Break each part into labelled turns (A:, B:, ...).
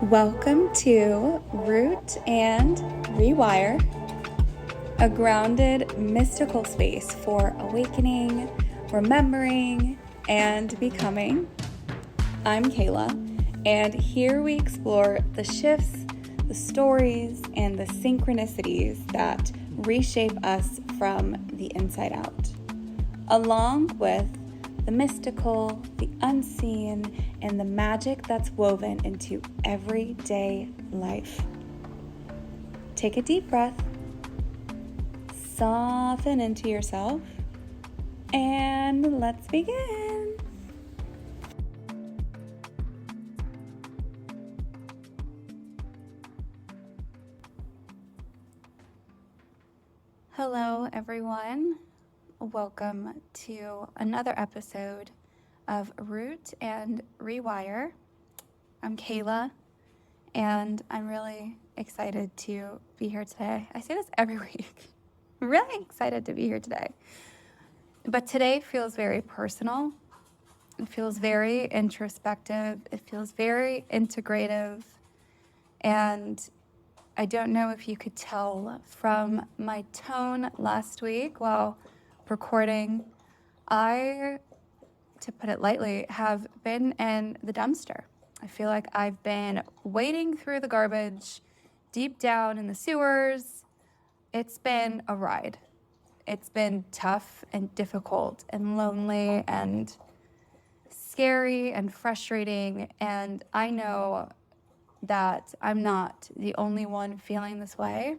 A: Welcome to Root and Rewire, a grounded, mystical space for awakening, remembering, and becoming. I'm Kayla, and here we explore the shifts, the stories, and the synchronicities that reshape us from the inside out, along with the mystical, the unseen, and the magic that's woven into everyday life. Take a deep breath, soften into yourself, and let's begin. Hello, everyone. Welcome to another episode of Root and Rewire. I'm Kayla, and I'm really excited to be here today. I say this every week. I'm really excited to be here today. But today feels very personal. It feels very introspective. It feels very integrative. And I don't know if you could tell from my tone last week while recording, I, to put it lightly, have been in the dumpster. I feel like I've been wading through the garbage, deep down in the sewers. It's been a ride. It's been tough and difficult and lonely and scary and frustrating. And I know that I'm not the only one feeling this way.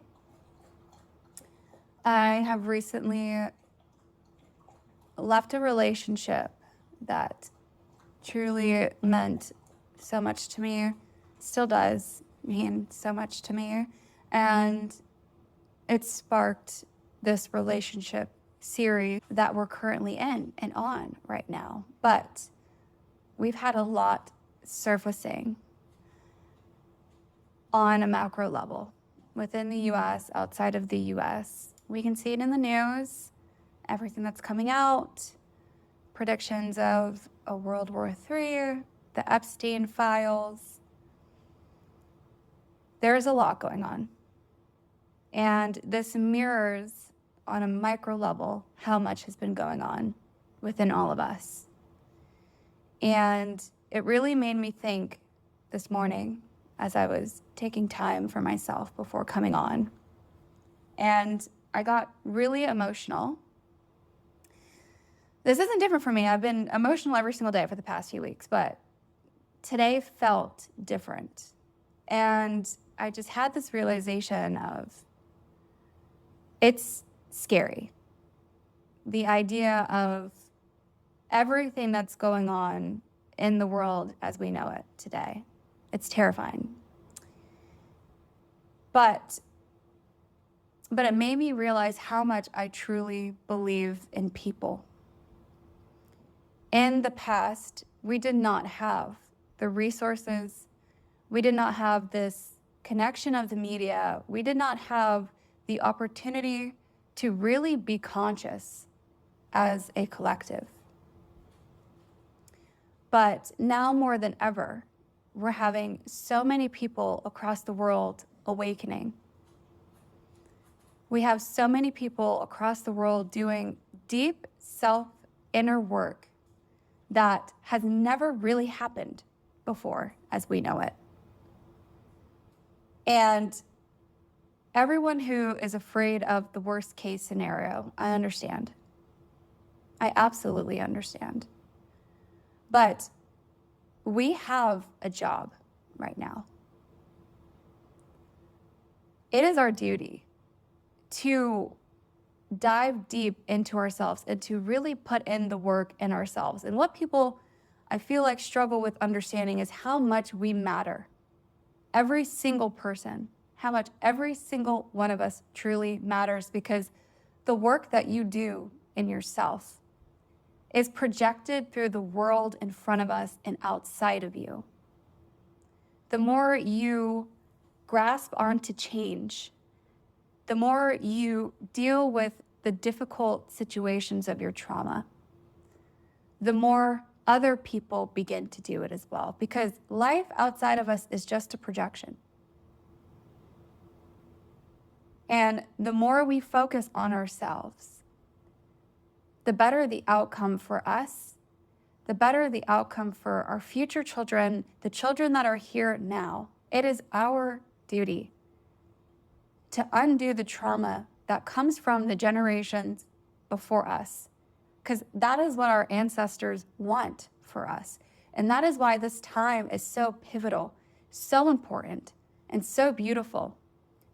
A: I have recently left a relationship that truly meant so much to me, still does mean so much to me, and it sparked this relationship series that we're currently in and on right now. But we've had a lot surfacing on a macro level within the US, outside of the US. We can see it in the news. Everything that's coming out, predictions of a World War III, the Epstein files. There's a lot going on. And this mirrors on a micro level how much has been going on within all of us. And it really made me think this morning as I was taking time for myself before coming on. And I got really emotional. This isn't different for me. I've been emotional every single day for the past few weeks, but today felt different. And I just had this realization of it's scary. The idea of everything that's going on in the world as we know it today. It's terrifying. But it made me realize how much I truly believe in people. In the past, we did not have the resources. We did not have this connection of the media. We did not have the opportunity to really be conscious as a collective. But now more than ever, we're having so many people across the world awakening. We have so many people across the world doing deep self-inner work that has never really happened before as we know it. And everyone who is afraid of the worst case scenario, I understand. I absolutely understand. But we have a job right now. It is our duty to dive deep into ourselves and to really put in the work in ourselves. And what people, I feel like, struggle with understanding is how much we matter. Every single person, how much every single one of us truly matters, because the work that you do in yourself is projected through the world in front of us and outside of you. The more you grasp onto change, the more you deal with the difficult situations of your trauma, the more other people begin to do it as well, because life outside of us is just a projection. And the more we focus on ourselves, the better the outcome for us, the better the outcome for our future children, the children that are here now. It is our duty to undo the trauma that comes from the generations before us, because that is what our ancestors want for us. And that is why this time is so pivotal, so important, and so beautiful,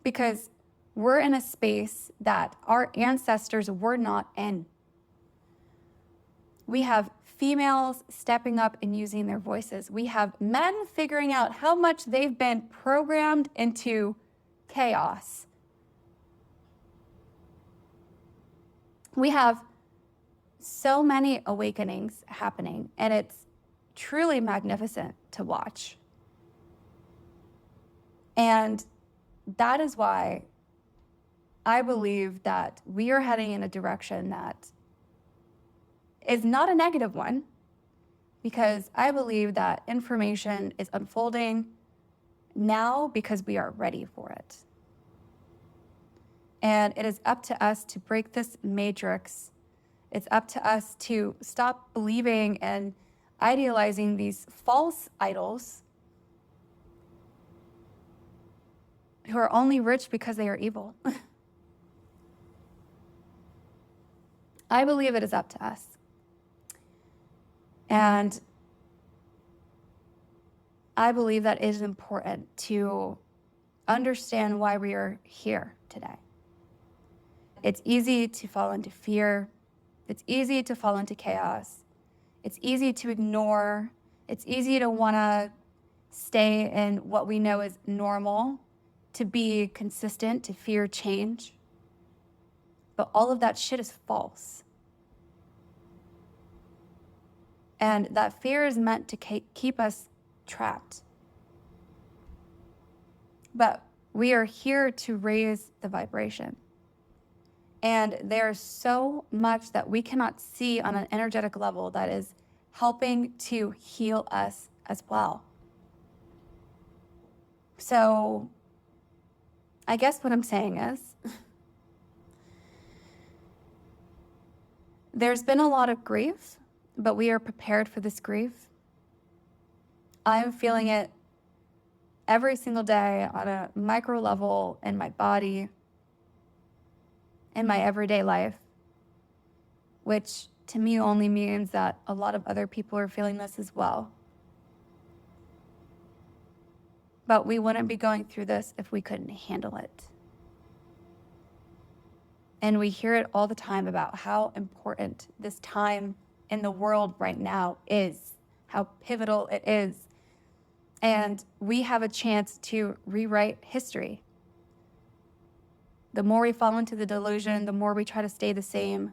A: because we're in a space that our ancestors were not in. We have females stepping up and using their voices. We have men figuring out how much they've been programmed into chaos. We have so many awakenings happening, and it's truly magnificent to watch. And that is why I believe that we are heading in a direction that is not a negative one, because I believe that information is unfolding now because we are ready for it. And it is up to us to break this matrix. It's up to us to stop believing and idealizing these false idols who are only rich because they are evil. I believe it is up to us. And I believe that it is important to understand why we are here today. It's easy to fall into fear. It's easy to fall into chaos. It's easy to ignore. It's easy to want to stay in what we know is normal, to be consistent, to fear change. But all of that shit is false. And that fear is meant to keep us trapped. But we are here to raise the vibration. And there's so much that we cannot see on an energetic level that is helping to heal us as well. So I guess what I'm saying is, there's been a lot of grief, but we are prepared for this grief. I'm feeling it every single day on a micro level in my body, in my everyday life, which to me only means that a lot of other people are feeling this as well. But we wouldn't be going through this if we couldn't handle it. And we hear it all the time about how important this time in the world right now is, how pivotal it is. And we have a chance to rewrite history. The more we fall into the delusion, the more we try to stay the same,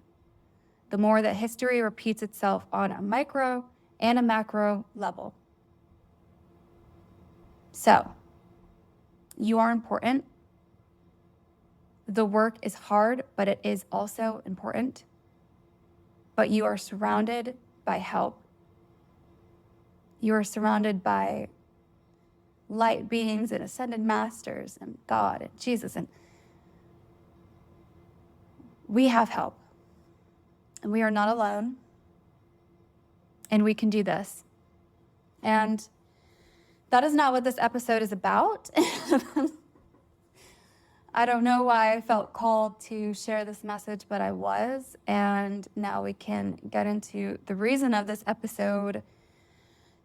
A: the more that history repeats itself on a micro and a macro level. So, you are important. The work is hard, but it is also important. But you are surrounded by help. You are surrounded by light beings and ascended masters and God and Jesus, and we have help. And we are not alone. And we can do this. And that is not what this episode is about. I don't know why I felt called to share this message, but I was. And now we can get into the reason of this episode,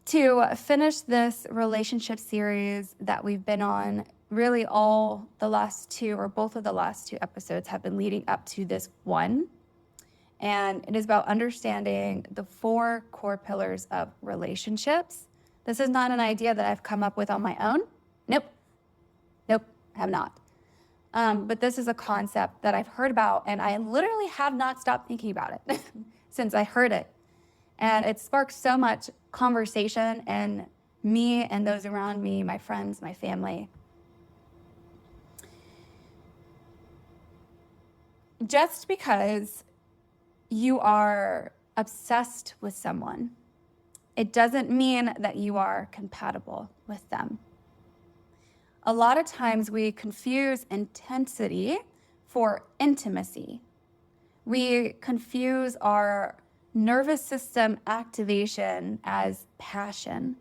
A: to finish this relationship series that we've been on. Really all the last two, or both of the last two episodes, have been leading up to this one. And it is about understanding the 4 core pillars of relationships. This is not an idea that I've come up with on my own. Nope, have not. But this is a concept that I've heard about, and I literally have not stopped thinking about it since I heard it. And it sparked so much conversation in me and those around me, my friends, my family. Just because you are obsessed with someone it doesn't mean that you are compatible with them. A lot of times we confuse intensity for intimacy. We confuse our nervous system activation as passion.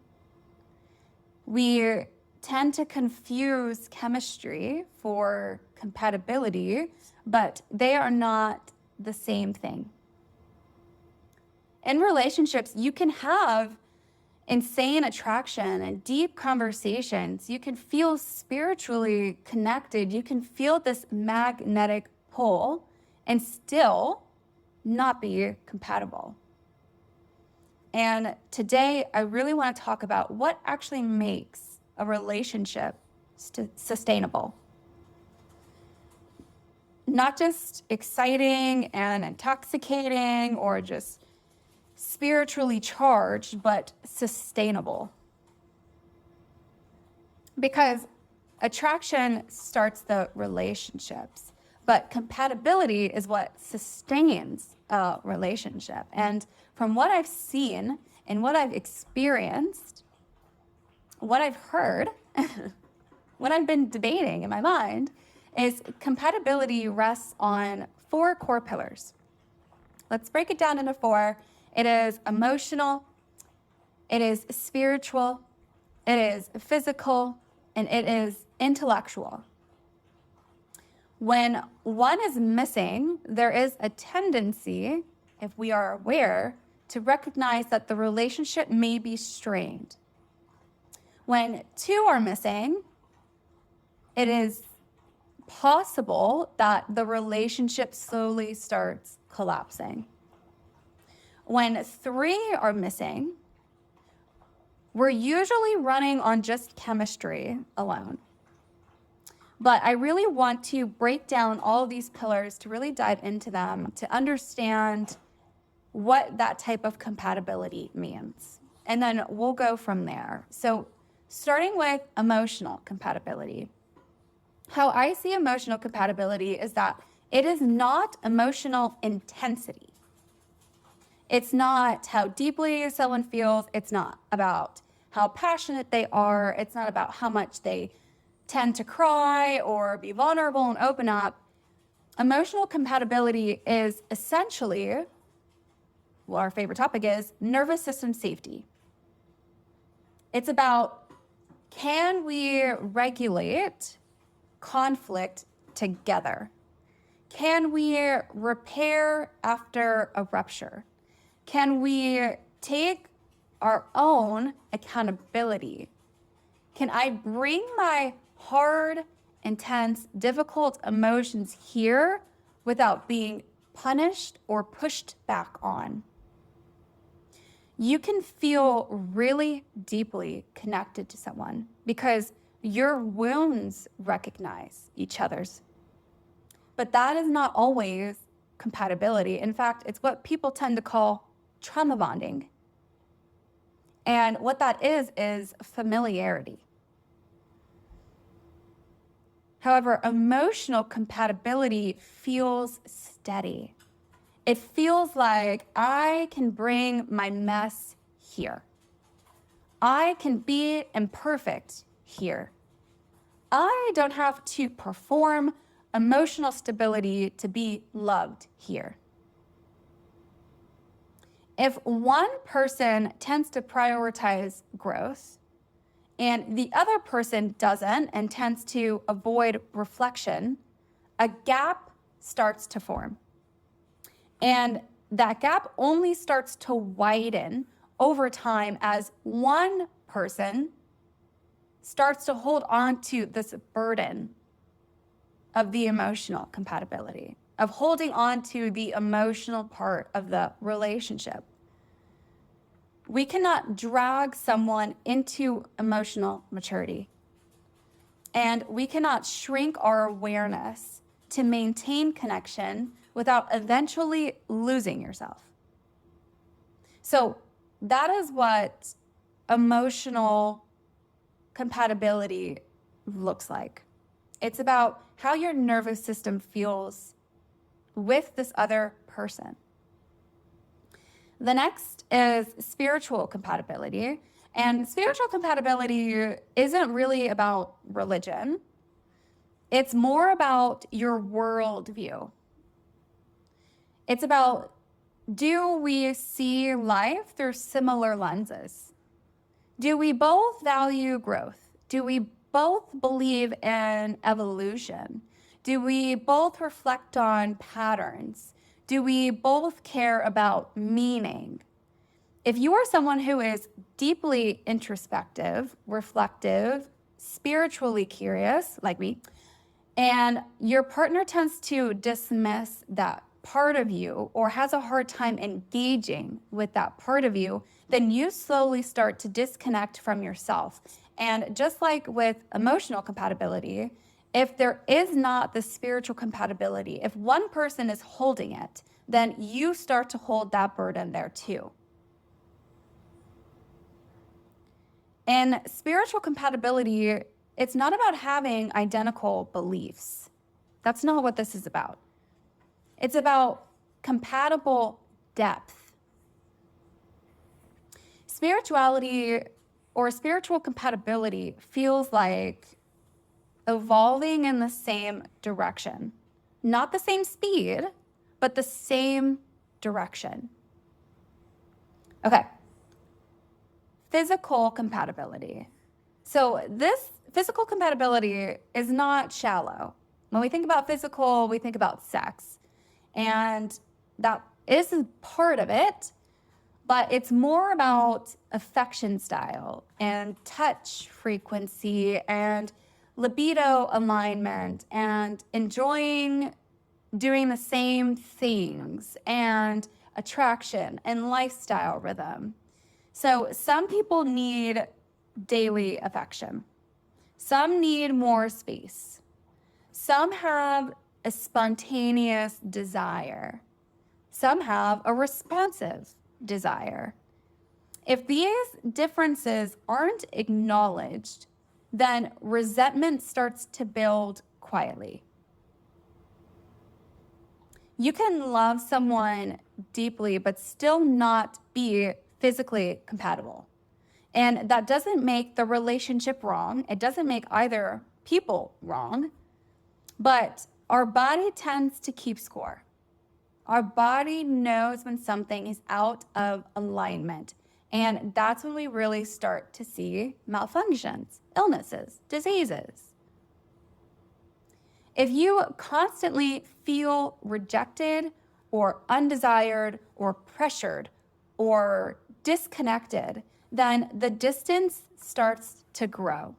A: We tend to confuse chemistry for compatibility, but they are not the same thing. In relationships, you can have insane attraction and deep conversations. You can feel spiritually connected. You can feel this magnetic pull and still not be compatible. And today, I really want to talk about what actually makes a relationship sustainable. Not just exciting and intoxicating or just spiritually charged, but sustainable. Because attraction starts the relationships, but compatibility is what sustains a relationship. And from what I've seen and what I've experienced, what I've heard, what I've been debating in my mind, is compatibility rests on 4 core pillars. Let's break it down into 4. It is emotional, it is spiritual, it is physical, and it is intellectual. When one is missing, there is a tendency, if we are aware, to recognize that the relationship may be strained. When 2 are missing, it is possible that the relationship slowly starts collapsing. When 3 are missing, we're usually running on just chemistry alone. But I really want to break down all of these pillars to really dive into them, to understand what that type of compatibility means. And then we'll go from there. So starting with emotional compatibility. How I see emotional compatibility is that it is not emotional intensity. It's not how deeply someone feels. It's not about how passionate they are. It's not about how much they tend to cry or be vulnerable and open up. Emotional compatibility is essentially, well, our favorite topic is nervous system safety. It's about, can we regulate conflict together? Can we repair after a rupture? Can we take our own accountability? Can I bring my hard, intense, difficult emotions here without being punished or pushed back on? You can feel really deeply connected to someone because your wounds recognize each other's. But that is not always compatibility. In fact, it's what people tend to call trauma bonding. And what that is familiarity. However, emotional compatibility feels steady. It feels like I can bring my mess here. I can be imperfect here. I don't have to perform emotional stability to be loved here. If one person tends to prioritize growth and the other person doesn't and tends to avoid reflection, a gap starts to form. And that gap only starts to widen over time as one person starts to hold on to this burden of the emotional compatibility, of holding on to the emotional part of the relationship. We cannot drag someone into emotional maturity. And we cannot shrink our awareness to maintain connection without eventually losing yourself. So that is what emotional compatibility looks like. It's about how your nervous system feels with this other person. The next is spiritual compatibility. And spiritual compatibility isn't really about religion. It's more about your worldview. It's about, do we see life through similar lenses? Do we both value growth? Do we both believe in evolution? Do we both reflect on patterns? Do we both care about meaning? If you are someone who is deeply introspective, reflective, spiritually curious, like me, and your partner tends to dismiss that part of you or has a hard time engaging with that part of you, then you slowly start to disconnect from yourself. And just like with emotional compatibility, if there is not the spiritual compatibility, if one person is holding it, then you start to hold that burden there too. In spiritual compatibility, it's not about having identical beliefs. That's not what this is about. It's about compatible depth. Spirituality or spiritual compatibility feels like evolving in the same direction. Not the same speed, but the same direction. Okay. Physical compatibility. So this physical compatibility is not shallow. When we think about physical, we think about sex. And that is part of it, but it's more about affection style and touch frequency and libido alignment and enjoying doing the same things and attraction and lifestyle rhythm. So some people need daily affection. Some need more space. Some have a spontaneous desire. Some have a responsive desire. If these differences aren't acknowledged, then resentment starts to build quietly. You can love someone deeply, but still not be physically compatible. And that doesn't make the relationship wrong. It doesn't make either people wrong, but our body tends to keep score. Our body knows when something is out of alignment. And that's when we really start to see malfunctions, illnesses, diseases. If you constantly feel rejected or undesired or pressured or disconnected, then the distance starts to grow.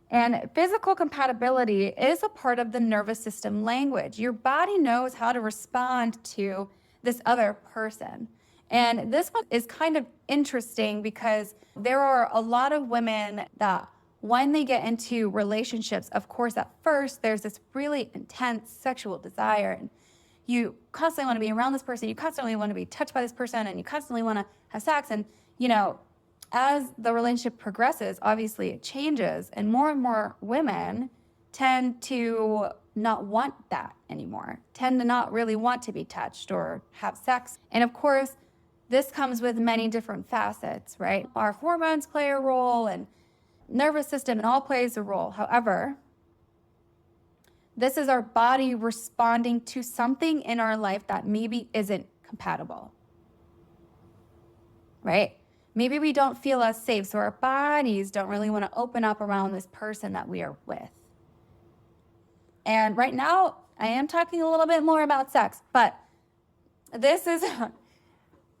A: And physical compatibility is a part of the nervous system language. Your body knows how to respond to this other person. And this one is kind of interesting because there are a lot of women that when they get into relationships, of course, at first, there's this really intense sexual desire. And you constantly want to be around this person. You constantly want to be touched by this person. And you constantly want to have sex. And, as the relationship progresses, obviously it changes. And more women tend to not want that anymore, tend to not really want to be touched or have sex. And of course, this comes with many different facets, right? Our hormones play a role and nervous system and all plays a role. However, this is our body responding to something in our life that maybe isn't compatible, right? Maybe we don't feel as safe, so our bodies don't really want to open up around this person that we are with. And right now, I am talking a little bit more about sex, but this is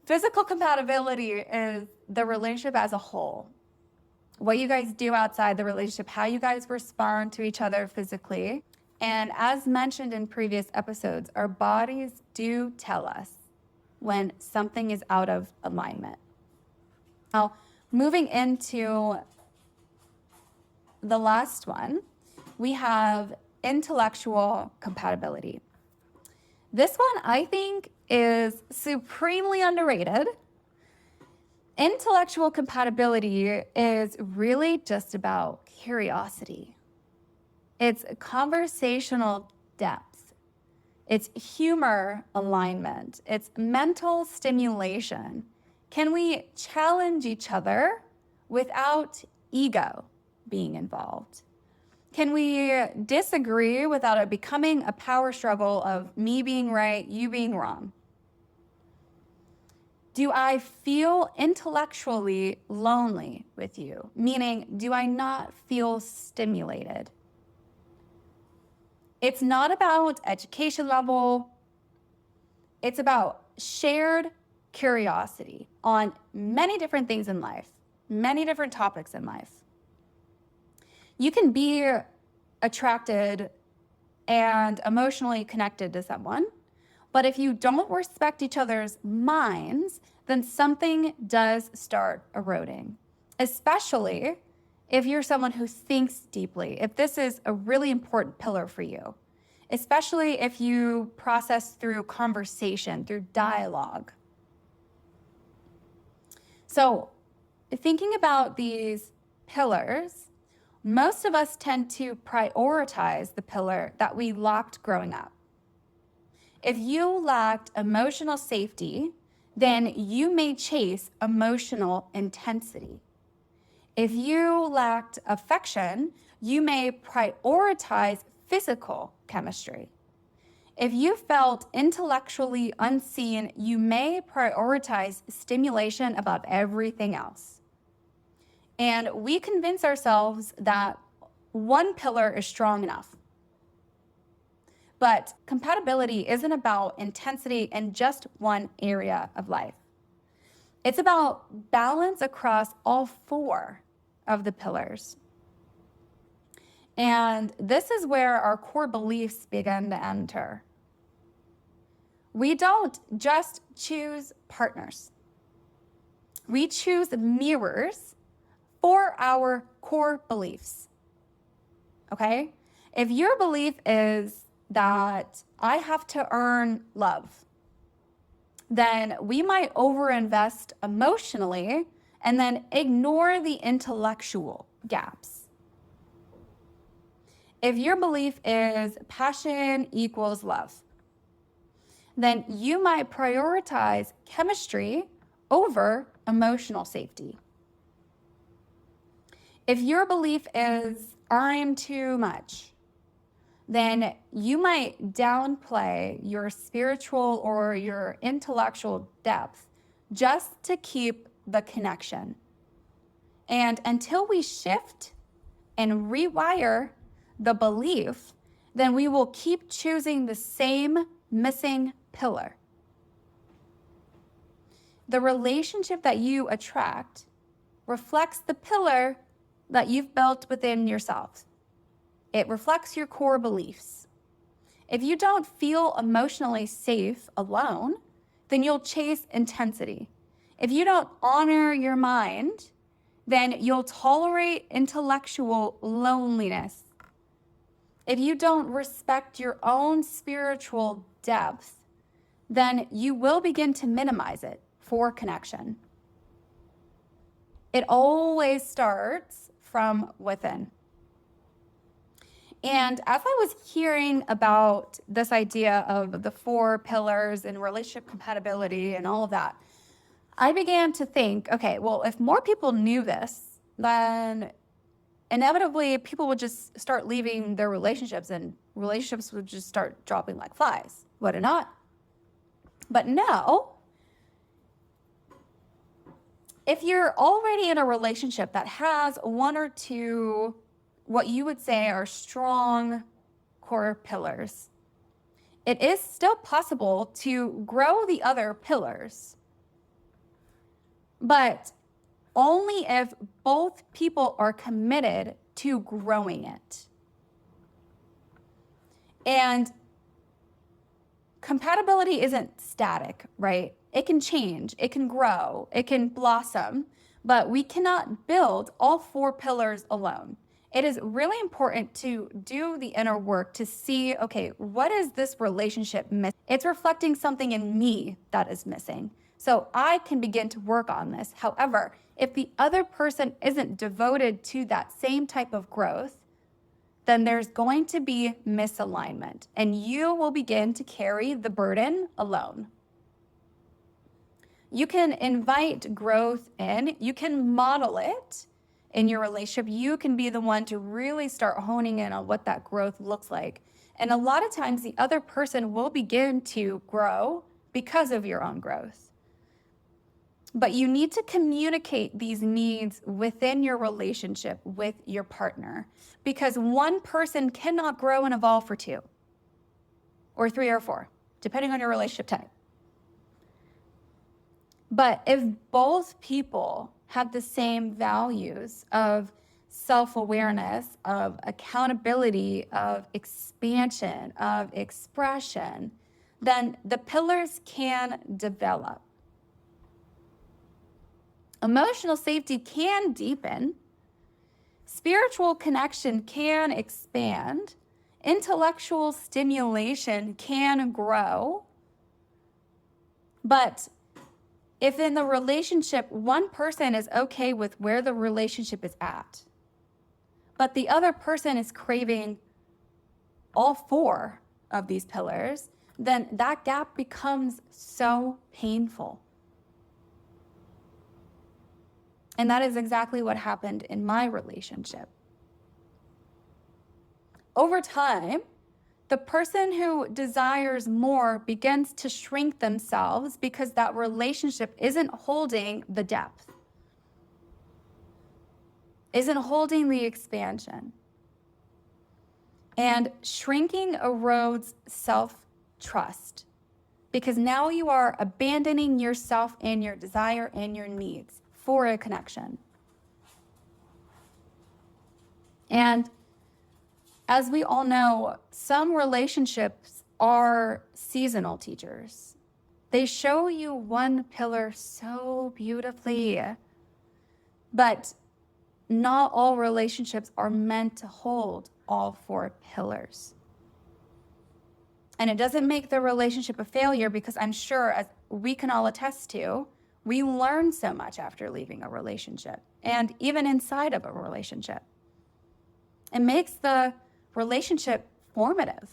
A: physical compatibility is the relationship as a whole. What you guys do outside the relationship, how you guys respond to each other physically. And as mentioned in previous episodes, our bodies do tell us when something is out of alignment. Now, moving into the last one, we have intellectual compatibility. This one, I think, is supremely underrated. Intellectual compatibility is really just about curiosity. It's conversational depth. It's humor alignment. It's mental stimulation. Can we challenge each other without ego being involved? Can we disagree without it becoming a power struggle of me being right, you being wrong? Do I feel intellectually lonely with you? Meaning, do I not feel stimulated? It's not about education level. It's about shared curiosity on many different things in life, many different topics in life. You can be attracted and emotionally connected to someone, but if you don't respect each other's minds, then something does start eroding, especially if you're someone who thinks deeply, if this is a really important pillar for you, especially if you process through conversation, through dialogue. So thinking about these pillars, most of us tend to prioritize the pillar that we lacked growing up. If you lacked emotional safety, then you may chase emotional intensity. If you lacked affection, you may prioritize physical chemistry. If you felt intellectually unseen, you may prioritize stimulation above everything else. And we convince ourselves that one pillar is strong enough. But compatibility isn't about intensity in just one area of life. It's about balance across all four of the pillars. And this is where our core beliefs begin to enter. We don't just choose partners. We choose mirrors for our core beliefs. Okay? If your belief is that I have to earn love, then we might overinvest emotionally and then ignore the intellectual gaps. If your belief is passion equals love, then you might prioritize chemistry over emotional safety. If your belief is I'm too much, then you might downplay your spiritual or your intellectual depth just to keep the connection. And until we shift and rewire the belief, then we will keep choosing the same missing pillar. The relationship that you attract reflects the pillar that you've built within yourself. It reflects your core beliefs. If you don't feel emotionally safe alone, then you'll chase intensity. If you don't honor your mind, then you'll tolerate intellectual loneliness. If you don't respect your own spiritual depth, then you will begin to minimize it for connection. It always starts from within. And as I was hearing about this idea of the four pillars and relationship compatibility and all of that, I began to think, okay, well, if more people knew this, then inevitably people would just start leaving their relationships and relationships would just start dropping like flies, would it not? But no, if you're already in a relationship that has one or two what you would say are strong core pillars, it is still possible to grow the other pillars, but only if both people are committed to growing it. And compatibility isn't static, right? It can change, it can grow, it can blossom, but we cannot build all four pillars alone. It is really important to do the inner work to see, okay, what is this relationship missing? It's reflecting something in me that is missing. So I can begin to work on this. However, if the other person isn't devoted to that same type of growth, then there's going to be misalignment, and you will begin to carry the burden alone. You can invite growth in, you can model it in your relationship. You can be the one to really start honing in on what that growth looks like. And a lot of times the other person will begin to grow because of your own growth. But you need to communicate these needs within your relationship with your partner, because one person cannot grow and evolve for two or three or four, depending on your relationship type. But if both people have the same values of self-awareness, of accountability, of expansion, of expression, then the pillars can develop. Emotional safety can deepen. Spiritual connection can expand. Intellectual stimulation can grow. But if in the relationship, one person is okay with where the relationship is at, but the other person is craving all four of these pillars, then that gap becomes so painful. And that is exactly what happened in my relationship. Over time, the person who desires more begins to shrink themselves because that relationship isn't holding the depth, isn't holding the expansion. And shrinking erodes self-trust, because now you are abandoning yourself and your desire and your needs for a connection. And as we all know, some relationships are seasonal teachers. They show you one pillar so beautifully, but not all relationships are meant to hold all four pillars. And it doesn't make the relationship a failure, because I'm sure, as we can all attest to, we learn so much after leaving a relationship and even inside of a relationship. It makes the relationship formative.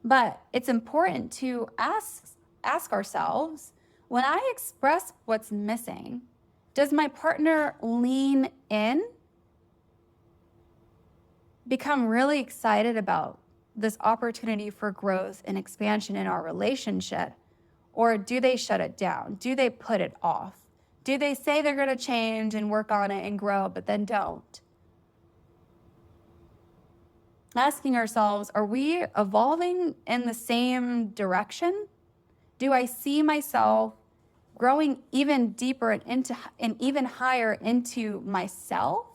A: But it's important to ask ourselves, when I express what's missing, does my partner lean in, become really excited about this opportunity for growth and expansion in our relationship? Or do they shut it down? Do they put it off? Do they say they're going to change and work on it and grow, but then don't? Asking ourselves, are we evolving in the same direction? Do I see myself growing even deeper and even higher into myself?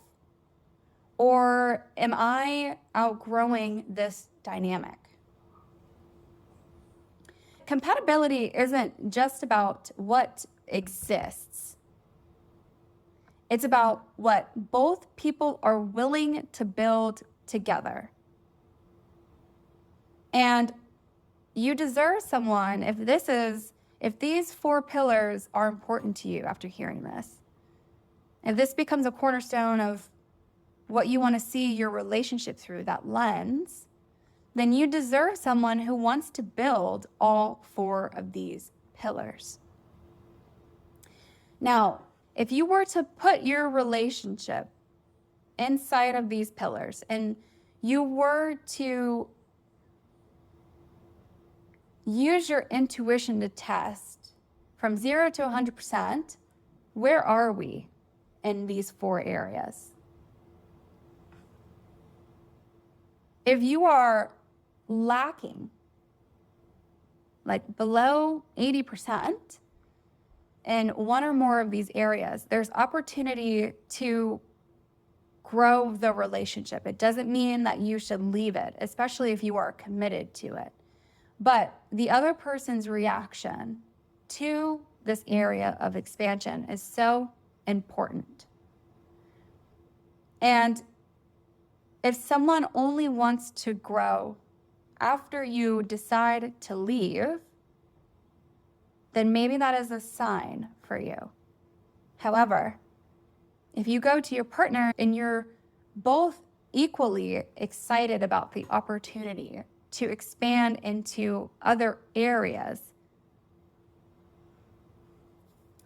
A: Or am I outgrowing this dynamic? Compatibility isn't just about what exists. It's about what both people are willing to build together. And you deserve someone, if these four pillars are important to you after hearing this, if this becomes a cornerstone of what you want to see your relationship through, that lens, then you deserve someone who wants to build all four of these pillars. Now, if you were to put your relationship inside of these pillars and you were to use your intuition to test from 0 to 100%, where are we in these four areas? If you are lacking, like below 80% in one or more of these areas, there's opportunity to grow the relationship. It doesn't mean that you should leave it, especially if you are committed to it. But the other person's reaction to this area of expansion is so important. And if someone only wants to grow after you decide to leave, then maybe that is a sign for you. However, If you go to your partner and you're both equally excited about the opportunity to expand into other areas,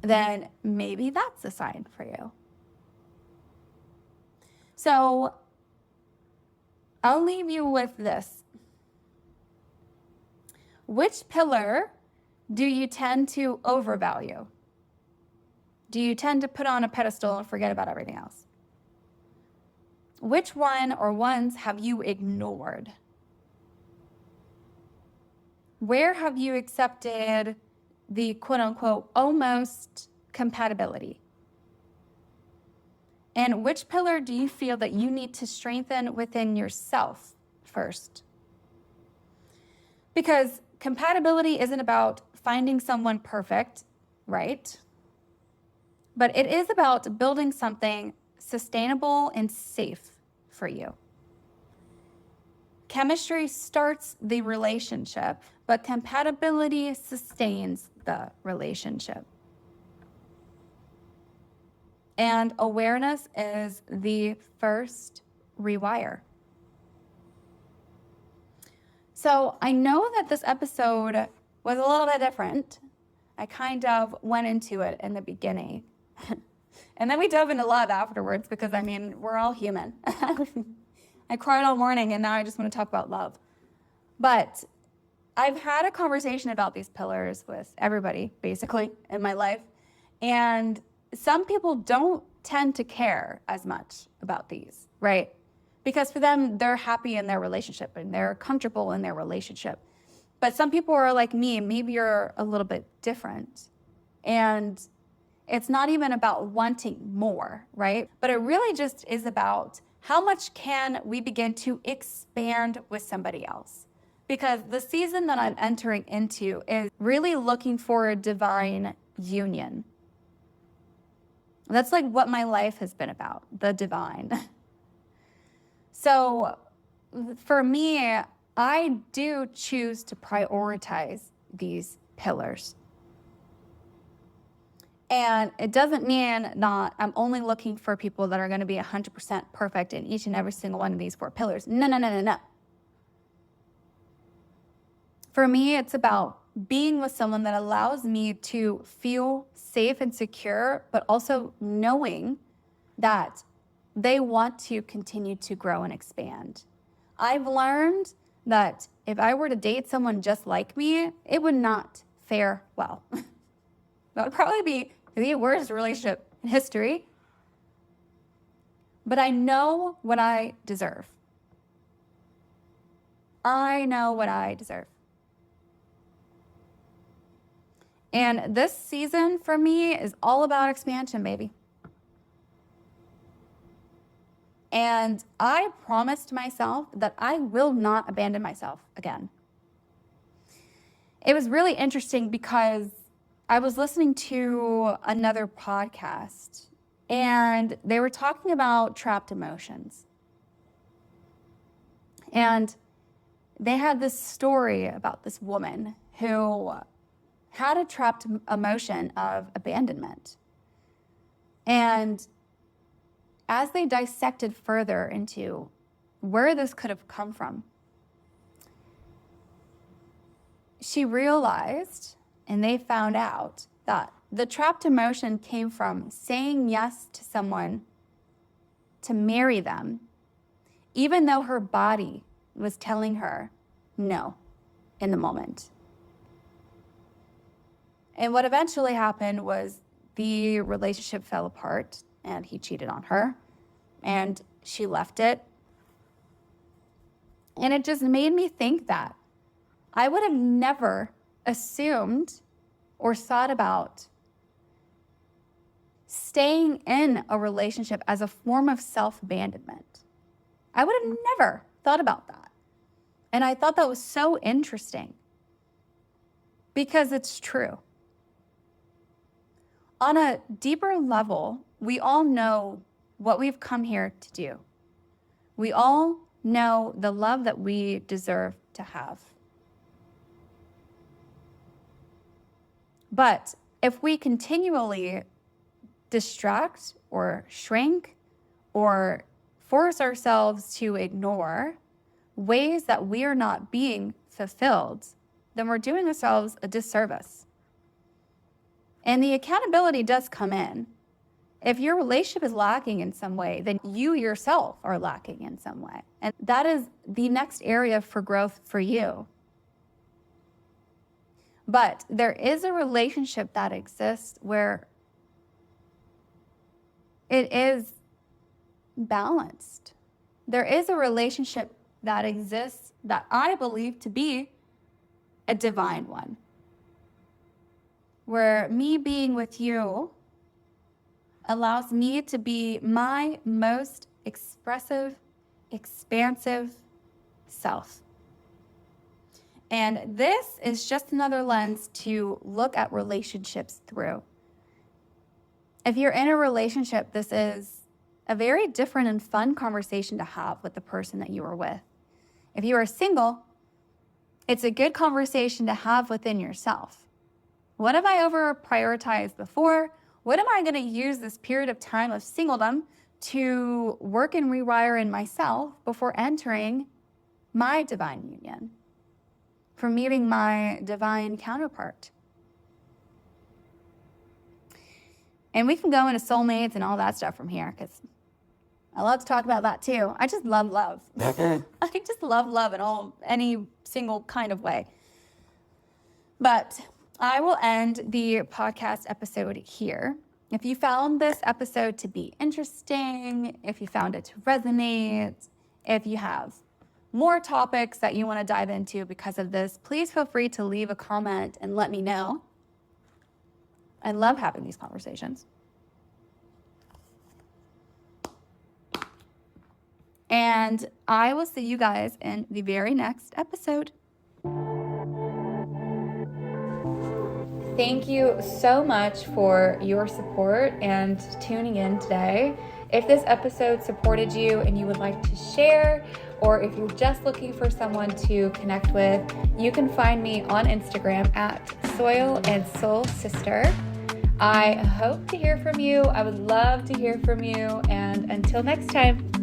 A: then maybe that's a sign for you. So I'll leave you with this. Which pillar do you tend to overvalue? Do you tend to put on a pedestal and forget about everything else? Which one or ones have you ignored? Where have you accepted the quote unquote almost compatibility? And which pillar do you feel that you need to strengthen within yourself first? Because compatibility isn't about finding someone perfect, right? But it is about building something sustainable and safe for you. Chemistry starts the relationship, but compatibility sustains the relationship. And awareness is the first rewire. So I know that this episode was a little bit different. I kind of went into it in the beginning. And then we dove into love afterwards because, we're all human. I cried all morning and now I just want to talk about love. But I've had a conversation about these pillars with everybody, basically, in my life. And some people don't tend to care as much about these, right? Because for them, they're happy in their relationship and they're comfortable in their relationship. But some people are like me, maybe you're a little bit different. And it's not even about wanting more, right? But it really just is about how much can we begin to expand with somebody else? Because the season that I'm entering into is really looking for a divine union. That's like what my life has been about, the divine. So for me, I do choose to prioritize these pillars. And it doesn't mean that I'm only looking for people that are going to be 100% perfect in each and every single one of these 4 pillars. No. For me, it's about being with someone that allows me to feel safe and secure, but also knowing that they want to continue to grow and expand. I've learned that if I were to date someone just like me, it would not fare well. That would probably be the worst relationship in history. But I know what I deserve. I know what I deserve. And this season for me is all about expansion, baby. And I promised myself that I will not abandon myself again. It was really interesting because I was listening to another podcast and they were talking about trapped emotions. And they had this story about this woman who had a trapped emotion of abandonment. And as they dissected further into where this could have come from, she realized, and they found out, that the trapped emotion came from saying yes to someone to marry them, even though her body was telling her no in the moment. And what eventually happened was the relationship fell apart and he cheated on her and she left it. And it just made me think that I would have never assumed or thought about staying in a relationship as a form of self-abandonment. I would have never thought about that. And I thought that was so interesting because it's true. On a deeper level, we all know what we've come here to do. We all know the love that we deserve to have. But if we continually distract or shrink or force ourselves to ignore ways that we are not being fulfilled, then we're doing ourselves a disservice. And the accountability does come in. If your relationship is lacking in some way, then you yourself are lacking in some way. And that is the next area for growth for you. But there is a relationship that exists where it is balanced. There is a relationship that exists that I believe to be a divine one, where me being with you allows me to be my most expressive, expansive self. And this is just another lens to look at relationships through. If you're in a relationship, this is a very different and fun conversation to have with the person that you are with. If you are single, it's a good conversation to have within yourself. What have I over prioritized before? What am I going to use this period of time of singledom to work and rewire in myself before entering my divine union, for meeting my divine counterpart? And we can go into soulmates and all that stuff from here, because I love to talk about that too. I just love love. I just love love in any single kind of way. But I will end the podcast episode here. If you found this episode to be interesting, if you found it to resonate, if you have more topics that you want to dive into because of this, please feel free to leave a comment and let me know. I love having these conversations. And I will see you guys in the very next episode. Thank you so much for your support and tuning in today. If this episode supported you and you would like to share, or if you're just looking for someone to connect with, you can find me on Instagram at Soil and Soul Sister. I hope to hear from you. I would love to hear from you. And until next time.